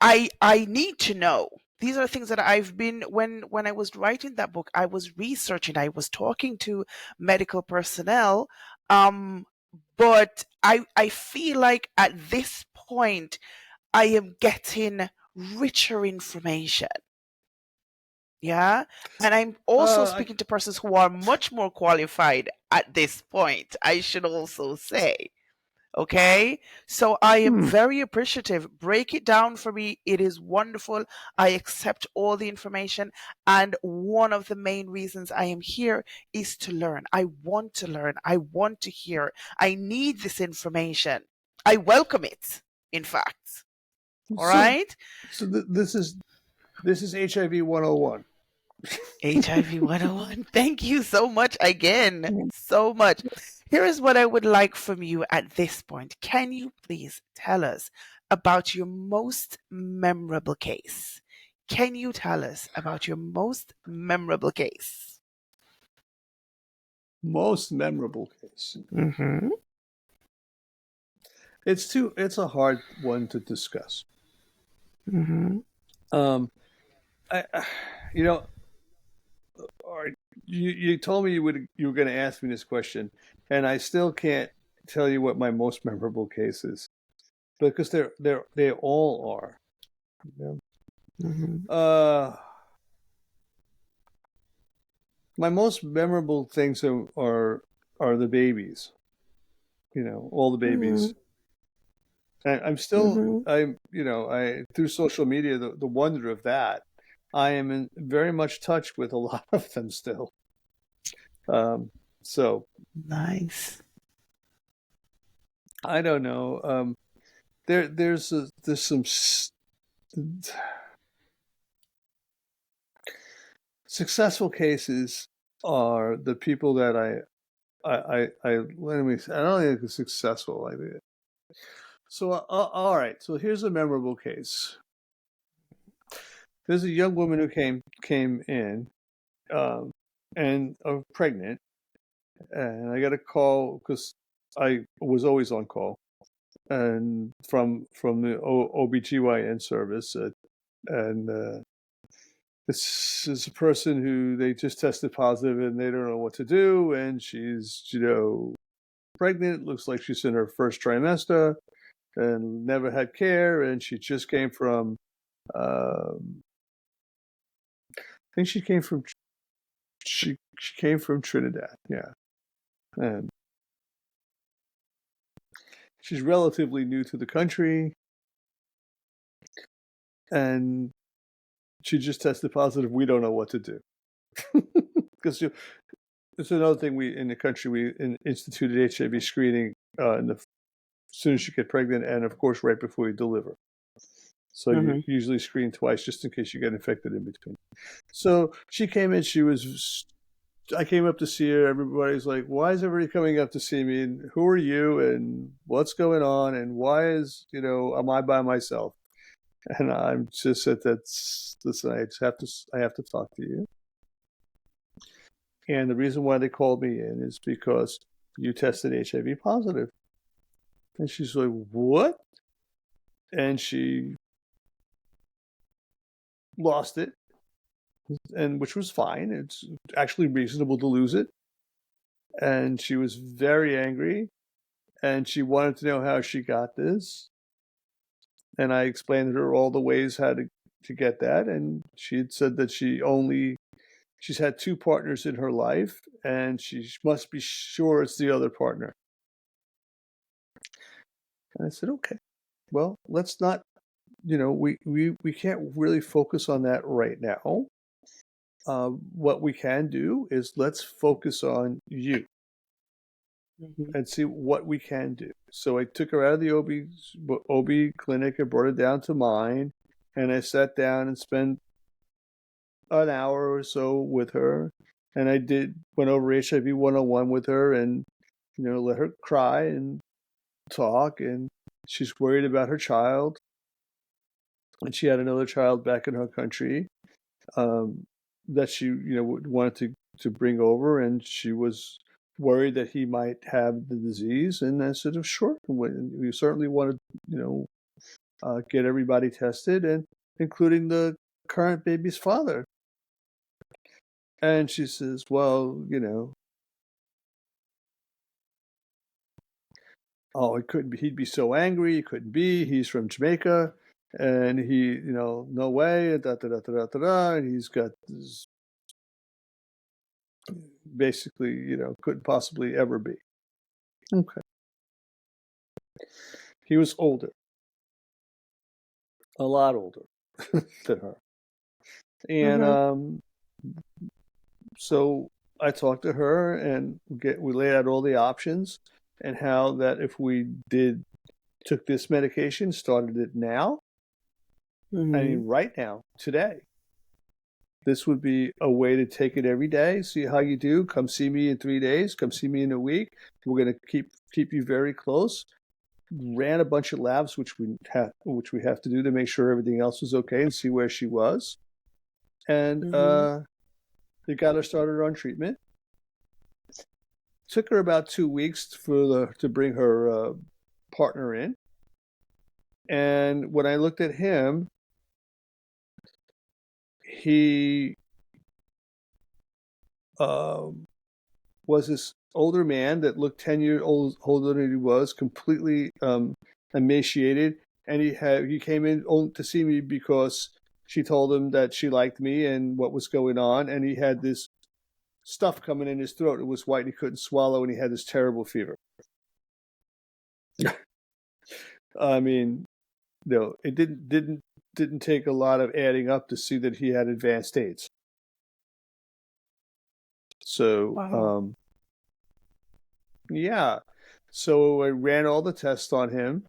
I need to know. These are things that I've been when I was writing that book, I was researching, I was talking to medical personnel. But I feel like at this point I am getting richer information. Yeah. And I'm also speaking to persons who are much more qualified at this point, I should also say. Okay. So I am very appreciative. Break it down for me. It is wonderful. I accept all the information. And one of the main reasons I am here is to learn. I want to learn. I want to hear. I need this information. I welcome it, in fact. All right. So this is HIV 101. HIV 101. Thank you so much again. So much. Here is what I would like from you at this point. Can you please tell us about your most memorable case? Can you tell us about your most memorable case? Most memorable case. It's a hard one to discuss. You told me you were going to ask me this question, and I still can't tell you what my most memorable case is, because they all are. My most memorable things are the babies. All the babies. I'm still, Mm-hmm. I through social media, the wonder of that. I am in very much touch with a lot of them still. Um, so Nice. I don't know. There's some successful cases are the people that let me. I don't think it's successful like that. So all right. So here's a memorable case. There's a young woman who came in, um, and pregnant, and I got a call because I was always on call, and from the OBGYN service, and this is a person who they just tested positive and they don't know what to do, and she's pregnant. Looks like she's in her first trimester and never had care, and she just came from. I think she came from Trinidad, yeah, and she's relatively new to the country, and she just tested positive. We don't know what to do because it's another thing. We in the country we instituted HIV screening as soon as you get pregnant, and of course right before you deliver. So you Mm-hmm. usually screen twice just in case you get infected in between. So she came in. I came up to see her. Everybody's like, "Why is everybody coming up to see me? And who are you? And what's going on? And why am I by myself?" And I'm just said, listen, I have to talk to you. And the reason why they called me in is because you tested HIV positive. And she's like, what? And she lost it, and which was fine. It's actually reasonable to lose it. And she was very angry, and she wanted to know how she got this. And I explained to her all the ways how to get that. And she had said that she's had two partners in her life, and she must be sure it's the other partner. And I said, okay, well, let's not, we can't really focus on that right now. What we can do is let's focus on you Mm-hmm. and see what we can do. So I took her out of the OB clinic and brought her down to mine, and I sat down and spent an hour or so with her, and I went over HIV 101 with her, and let her cry and talk, and she's worried about her child, and she had another child back in her country, um, that she wanted to bring over, and she was worried that he might have the disease. And I said, oh, sure, we certainly want to get everybody tested, and including the current baby's father. And she says, well, oh, it couldn't be. He'd be so angry. It couldn't be. He's from Jamaica, and he, no way. Da da da da da da. And he's got this, basically, couldn't possibly ever be. Okay. He was older, a lot older than her, and Mm-hmm. so I talked to her, and we laid out all the options, and how that if we took this medication, started it now. I Mm-hmm. mean, right now, today, this would be a way to take it every day, see how you do. Come see me in 3 days. Come see me in a week. We're going to keep you very close. Ran a bunch of labs, which we have to do to make sure everything else was okay, and see where she was. And Mm-hmm. they got her started on treatment. Took her about 2 weeks to bring her partner in. And when I looked at him, he was this older man that looked 10 years older than he was, completely emaciated. And he came in to see me because she told him that she liked me and what was going on. And he had this stuff coming in his throat. It was white, and he couldn't swallow, and he had this terrible fever. I mean, it didn't take a lot of adding up to see that he had advanced AIDS. So, Wow. yeah. So I ran all the tests on him,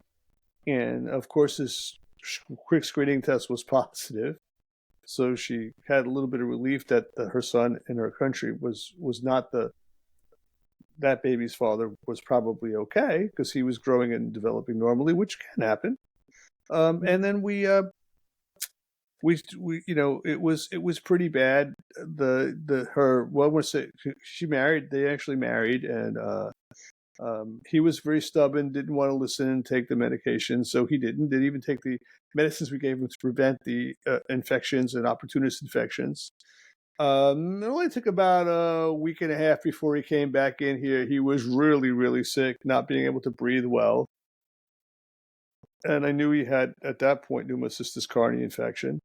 and of course his quick screening test was positive. So she had a little bit of relief that her son in her country was not that baby's father was probably okay because he was growing and developing normally, which can happen. And then we it was pretty bad. She married. They actually married, and he was very stubborn, didn't want to listen and take the medication, so he didn't even take the medicines we gave him to prevent the infections and opportunist infections. It only took about a week and a half before he came back in here. He was really, really sick, not being able to breathe well. And I knew he had, at that point, pneumocystis carinii infection.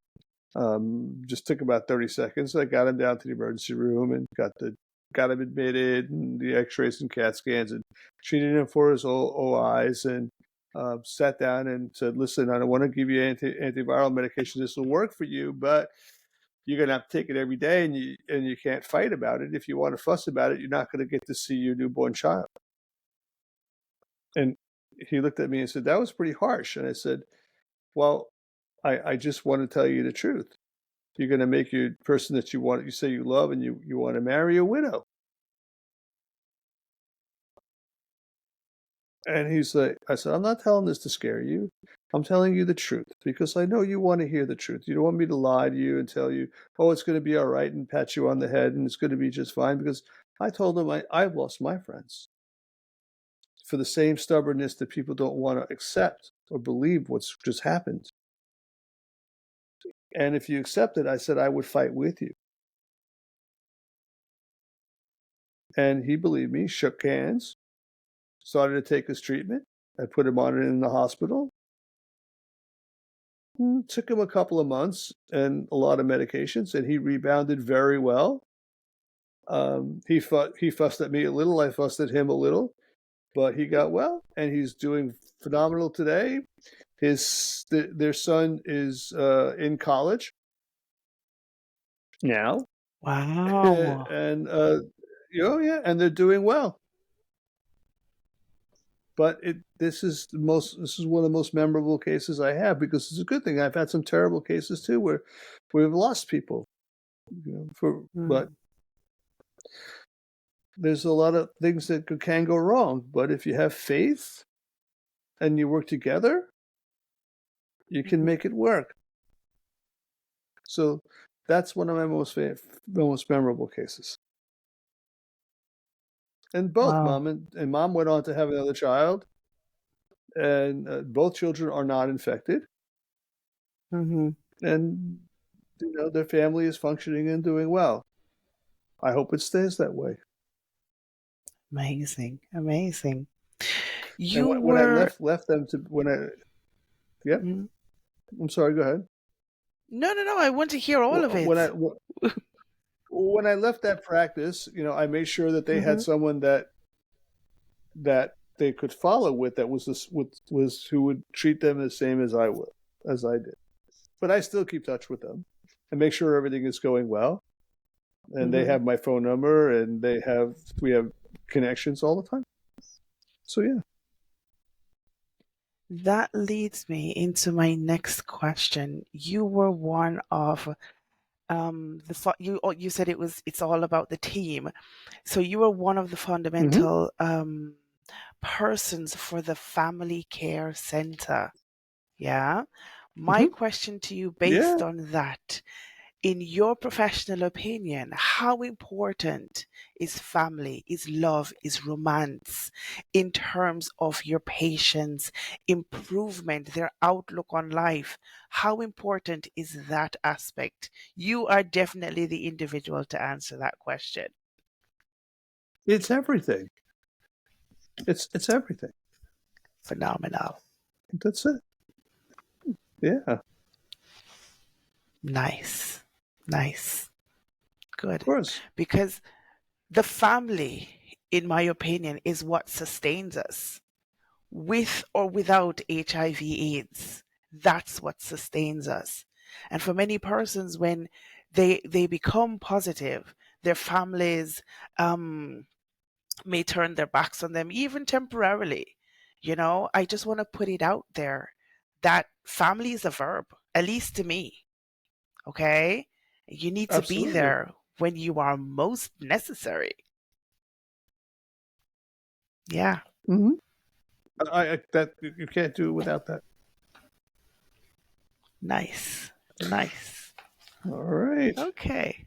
Just took about 30 seconds. I got him down to the emergency room and got him admitted, and the x-rays and CAT scans, and treated him for his OIs, and sat down and said, listen, I don't want to give you antiviral medication. This will work for you, but you're going to have to take it every day, and you can't fight about it. If you want to fuss about it, you're not going to get to see your newborn child. And he looked at me and said, that was pretty harsh. And I said, well, I just want to tell you the truth. You're going to make your person that you say you love, and you want to marry a widow. And he's like, I said, I'm not telling this to scare you. I'm telling you the truth because I know you want to hear the truth. You don't want me to lie to you and tell you, oh, it's going to be all right, and pat you on the head and it's going to be just fine, because I told him I've lost my friends for the same stubbornness that people don't want to accept or believe what's just happened. And if you accept it, I said, I would fight with you. And he believed me, shook hands, started to take his treatment. I put him on it in the hospital. Took him a couple of months and a lot of medications, and he rebounded very well. He fussed at me a little. I fussed at him a little, but he got well, and he's doing phenomenal today. Their son is in college now. Wow. And yeah, and they're doing well. But this is one of the most memorable cases I have, because it's a good thing. I've had some terrible cases too where we've lost people, but there's a lot of things that can go wrong. But if you have faith and you work together, you can make it work. So that's one of my most memorable cases. And both Wow. mom went on to have another child, and both children are not infected. And their family is functioning and doing well. I hope it stays that way. Amazing. Amazing. And You when I were. left them to yep. Mhm. I'm sorry. Go ahead. No, no, no. I want to hear all of When it. I left that practice, I made sure that they had Mm-hmm. someone that they could follow with, that was who would treat them the same as I did. But I still keep touch with them and make sure everything is going well. And they Mm-hmm. have my phone number, and we have connections all the time. So yeah. That leads me into my next question. You were one of you said it's all about the team. So you were one of the Mm-hmm. fundamental persons for the family care center. Yeah. My Mm-hmm. question to you Yeah. based on that, in your professional opinion, how important is family, is love, is romance in terms of your patients' improvement, their outlook on life? How important is that aspect? You are definitely the individual to answer that question. It's everything. It's everything. Phenomenal. That's it. Yeah. Nice. Nice. Of Good. course. Because The family, in my opinion, is what sustains us. With or without HIV/AIDS, that's what sustains us. And for many persons, when they become positive, their families um, may turn their backs on them, even temporarily. I just want to put it out there that family is a verb, at least to me. Okay? You need to be Absolutely. there when you are most necessary. Yeah. Hmm. I that you can't do it without that. Nice. Nice. All right. Okay.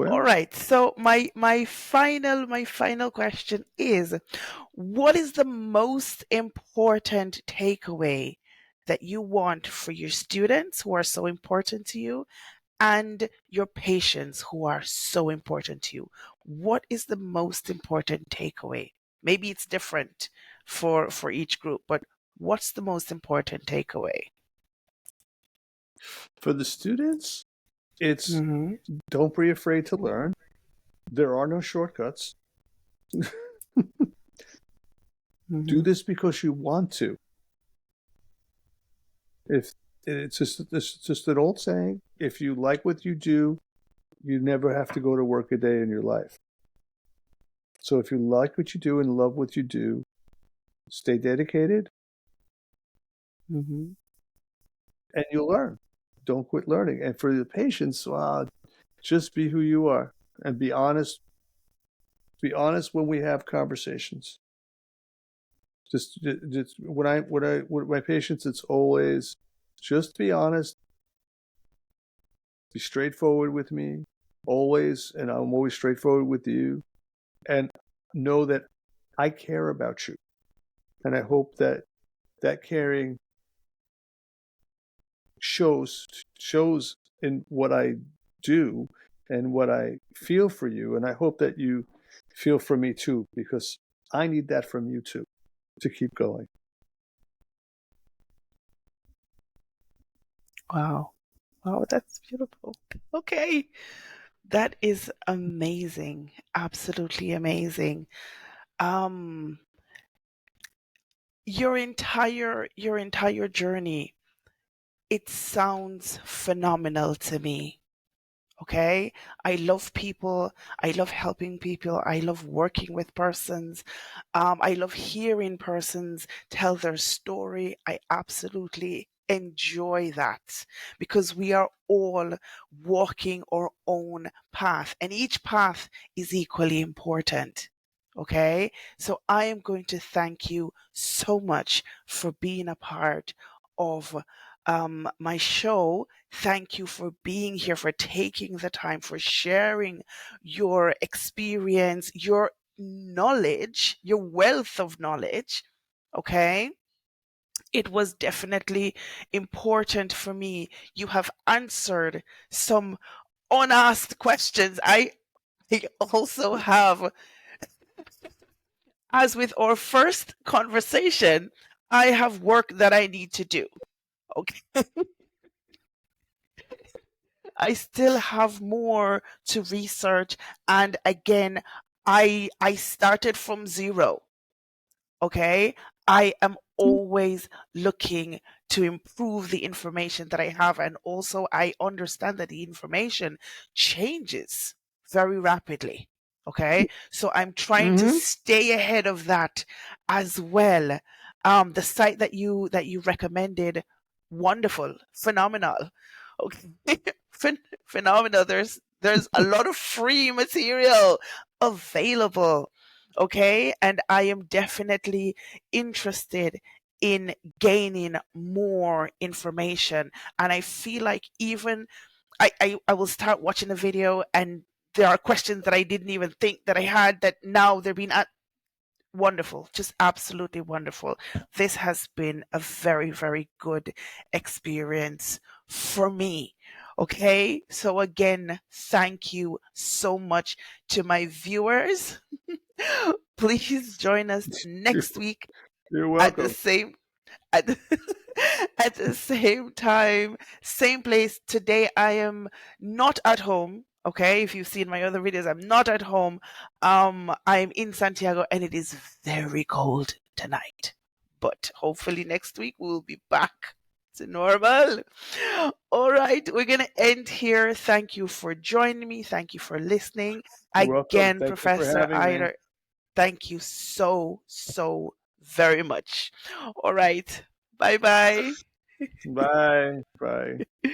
All Well, right. So my final question is, what is the most important takeaway that you want for your students who are so important to you and your patients who are so important to you? What is the most important takeaway? Maybe it's different for each group, but what's the most important takeaway? for the students, it's Mm-hmm. don't be afraid to learn. There are no shortcuts. Do Mm-hmm. this because you want to. If it's just an old saying, if you like what you do, you never have to go to work a day in your life. So if you like what you do and love what you do, stay dedicated Mm-hmm. and you'll learn. Don't quit learning. And for the patients, just be who you are and be honest. Be honest when we have conversations. Just with my patients, it's always just be honest, be straightforward with me, always, and I'm always straightforward with you, and know that I care about you, and I hope that that caring shows in what I do and what I feel for you, and I hope that you feel for me too, because I need that from you too to keep going. Wow. Wow, that's beautiful. Okay. That is amazing. Absolutely amazing. Um, your entire journey, it sounds phenomenal to me. Okay. I love people. I love helping people. I love working with persons. I love hearing persons tell their story. I absolutely enjoy that because we are all walking our own path, and each path is equally important. Okay. So I am going to thank you so much for being a part of my show. Thank you for being here, for taking the time, for sharing your experience, your knowledge, your wealth of knowledge. Okay. It was definitely important for me. You have answered some unasked questions. I also have, as with our first conversation, I have work that I need to do. Okay. I still have more to research. And again, I started from zero. Okay. I am always looking to improve the information that I have. And also, I understand that the information changes very rapidly. Okay. So I'm trying to Mm-hmm. stay ahead of that as well. The site that you recommended, wonderful, phenomenal. Okay. Phenomenal. There's a lot of free material available. Okay. And I am definitely interested in gaining more information. And I feel like even I will start watching a video and there are questions that I didn't even think that I had that now they're being wonderful, just absolutely wonderful. This has been a very, very good experience for me. Okay, so again, thank you so much to my viewers. Please join us You're, next week you're at the welcome. same at the, at the same time, same place. Today I am not at home. Okay, if you've seen my other videos, I'm not at home. I'm in Santiago and it is very cold tonight. But hopefully next week we'll be back to normal. All right, we're going to end here. Thank you for joining me. Thank you for listening. You're welcome. Again, Thank you for Professor having me. Eider, thank you so, so very much. All right, bye bye. Bye. Bye.